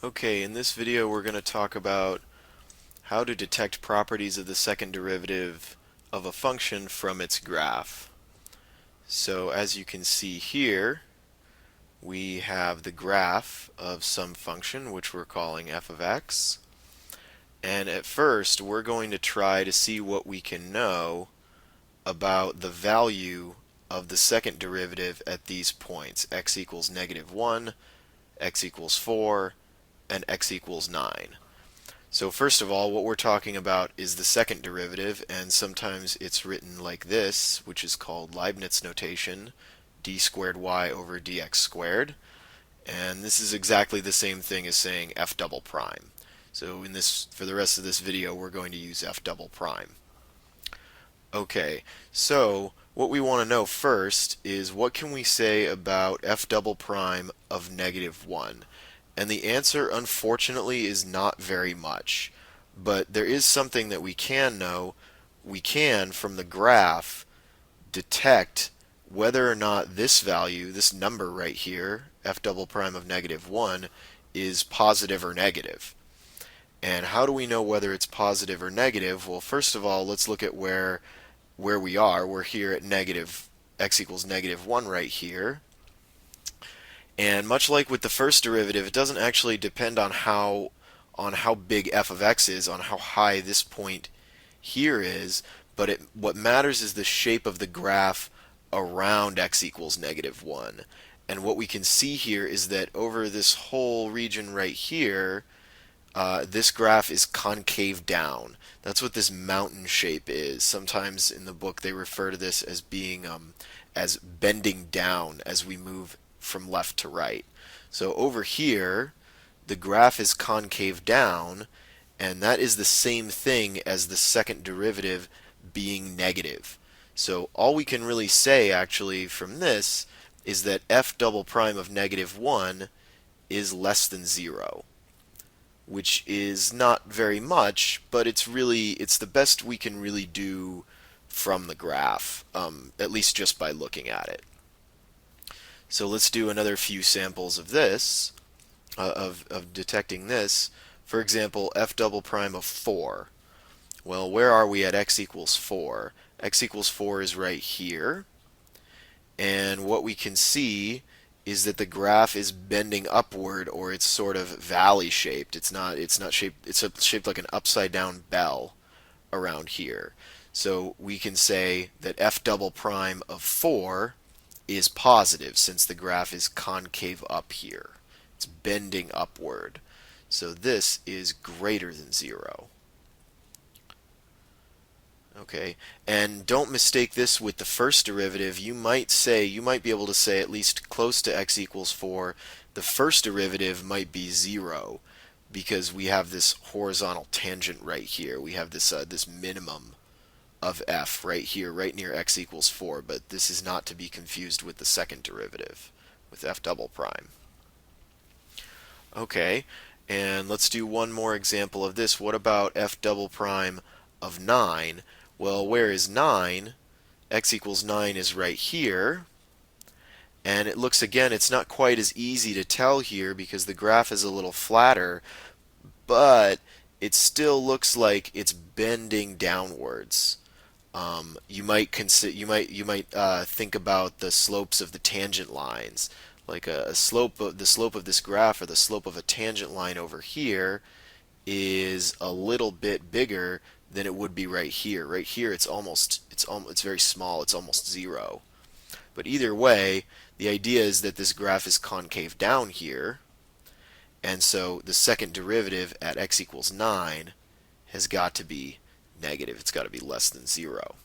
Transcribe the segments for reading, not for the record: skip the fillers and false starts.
Okay, in this video we're going to talk about how to detect properties of the second derivative of a function from its graph. So as you can see here, we have the graph of some function which we're calling f of x. And at first we're going to try to see what we can know about the value of the second derivative at these points, x equals -1, x equals 4, and x equals 9. So first of all, what we're talking about is the second derivative, and sometimes it's written like this, which is called Leibniz notation, d squared y over dx squared. And this is exactly the same thing as saying f double prime. So for the rest of this video, we're going to use f double prime. Okay, so what we want to know first is what can we say about f double prime of -1? And the answer, unfortunately, is not very much. But there is something that we can know. We can, from the graph, detect whether or not this value, this number right here, f double prime of -1, is positive or negative. And how do we know whether it's positive or negative? Well, first of all, let's look at where we are. We're here at negative x equals -1 right here. And much like with the first derivative, it doesn't actually depend on how big f of x is, on how high this point here is, but what matters is the shape of the graph around x equals -1. And what we can see here is that over this whole region right here, this graph is concave down. That's what this mountain shape is. Sometimes in the book they refer to this as being as bending down as we move from left to right. So over here, the graph is concave down, and that is the same thing as the second derivative being negative. So all we can really say actually from this is that f double prime of -1 is less than 0, which is not very much, but it's the best we can really do from the graph, at least just by looking at it. So let's do another few samples of this, of detecting this. For example, f double prime of 4. Well, where are we at x equals 4? X equals 4 is right here. And what we can see is that the graph is bending upward, or it's sort of valley shaped. It's not shaped, it's shaped like an upside down bell around here. So we can say that f double prime of 4 is positive since the graph is concave up here. It's bending upward. So this is greater than 0. Okay, and don't mistake this with the first derivative. You might be able to say at least close to x equals 4, the first derivative might be 0 because we have this horizontal tangent right here. We have this minimum of f right here, right near x equals 4, but this is not to be confused with the second derivative, with f double prime. Okay, and let's do one more example of this. What about f double prime of 9? Well, where is 9? X equals 9 is right here. And it looks, again, it's not quite as easy to tell here because the graph is a little flatter, but it still looks like it's bending downwards. You might think about the slopes of the tangent lines, like the slope of this graph, or the slope of a tangent line over here is a little bit bigger than it would be right here. Right here, it's very small. It's almost 0. But either way, the idea is that this graph is concave down here, and so the second derivative at x equals 9 has got to be negative. It's got to be less than 0.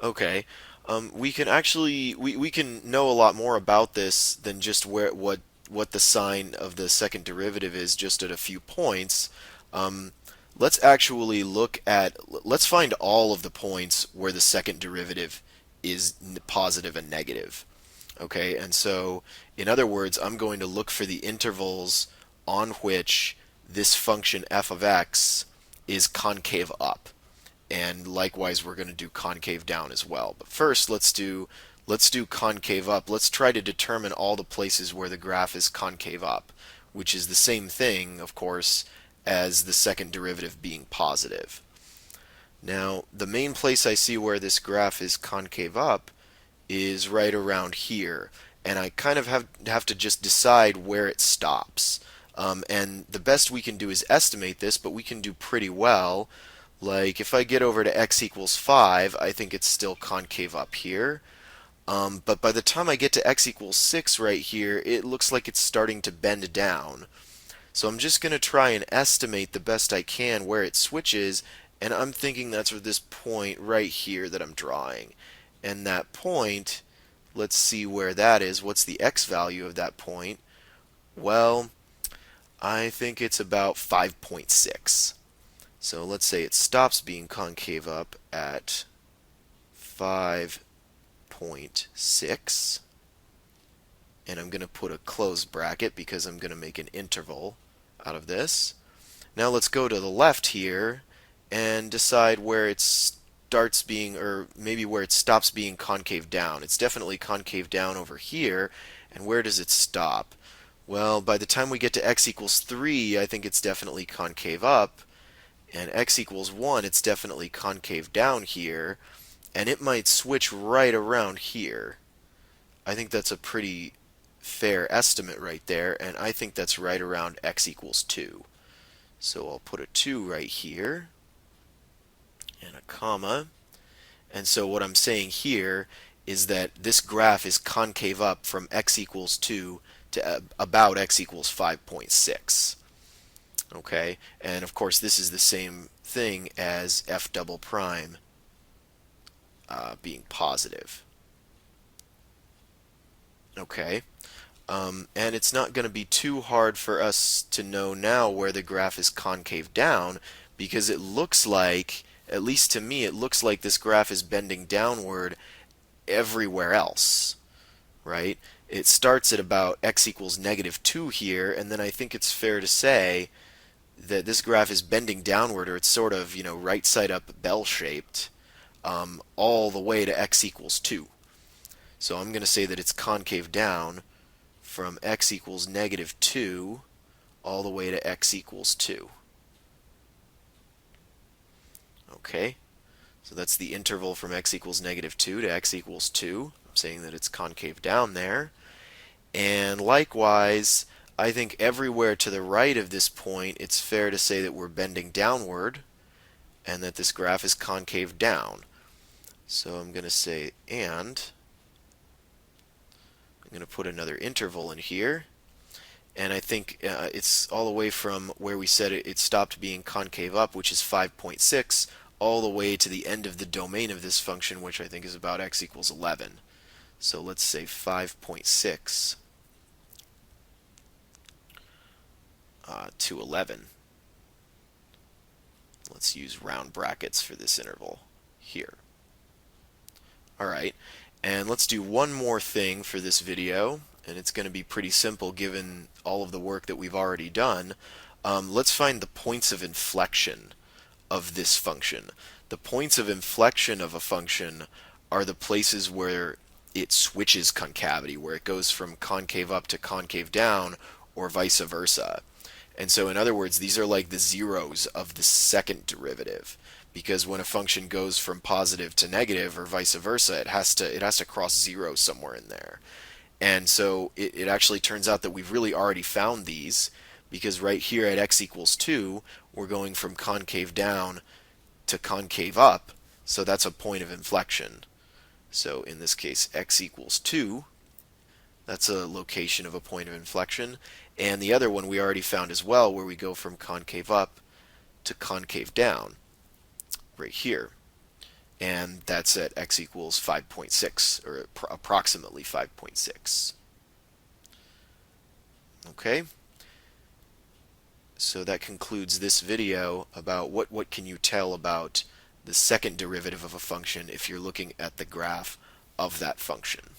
Okay, we can actually we can know a lot more about this than just what the sign of the second derivative is just at a few points. Let's actually let's find all of the points where the second derivative is positive and negative. Okay, and so in other words, I'm going to look for the intervals on which this function f of x is concave up. And likewise, we're going to do concave down as well. But first, let's let's do concave up. Let's try to determine all the places where the graph is concave up, which is the same thing, of course, as the second derivative being positive. Now, the main place I see where this graph is concave up is right around here, and I kind of have to just decide where it stops. And the best we can do is estimate this, but we can do pretty well. Like if I get over to x equals 5, I think it's still concave up here. But by the time I get to x equals 6 right here, it looks like it's starting to bend down. So I'm just going to try and estimate the best I can where it switches, and I'm thinking that's for this point right here that I'm drawing. And that point, let's see where that is. What's the x value of that point? Well, I think it's about 5.6. So let's say it stops being concave up at 5.6. And I'm going to put a closed bracket because I'm going to make an interval out of this. Now let's go to the left here and decide where it starts being, or maybe where it stops being concave down. It's definitely concave down over here. And where does it stop? Well, by the time we get to x equals 3, I think it's definitely concave up. And x equals 1, it's definitely concave down here. And it might switch right around here. I think that's a pretty fair estimate right there, and I think that's right around x equals 2. So I'll put a 2 right here, and a comma. And so what I'm saying here is that this graph is concave up from x equals 2 to about x equals 5.6. Okay, and of course this is the same thing as f double prime being positive. Okay. And it's not going to be too hard for us to know now where the graph is concave down, because it looks like, at least to me, it looks like this graph is bending downward everywhere else, right? It starts at about x equals -2 here, and then I think it's fair to say that this graph is bending downward, or it's sort of, right side up bell-shaped, all the way to x equals 2. So I'm going to say that it's concave down from x equals -2 all the way to x equals 2. Okay, so that's the interval from x equals -2 to x equals 2. I'm saying that it's concave down there. And likewise, I think everywhere to the right of this point, it's fair to say that we're bending downward and that this graph is concave down. So I'm going to say and I'm going to put another interval in here, and I think it's all the way from where we said it stopped being concave up, which is 5.6, all the way to the end of the domain of this function, which I think is about x equals 11. So let's say 5.6 to 11. Let's use round brackets for this interval here. Alright, and let's do one more thing for this video, and it's going to be pretty simple given all of the work that we've already done. Let's find the points of inflection of this function. The points of inflection of a function are the places where it switches concavity, where it goes from concave up to concave down, or vice versa. And so in other words, these are like the zeros of the second derivative, because when a function goes from positive to negative or vice versa, it has to cross 0 somewhere in there. And so it actually turns out that we've really already found these, because right here at x equals 2, we're going from concave down to concave up, so that's a point of inflection. So in this case, x equals 2, that's a location of a point of inflection. And the other one we already found as well, where we go from concave up to concave down, right here. And that's at x equals 5.6, or approximately 5.6. Okay? So that concludes this video about what can you tell about the second derivative of a function if you're looking at the graph of that function.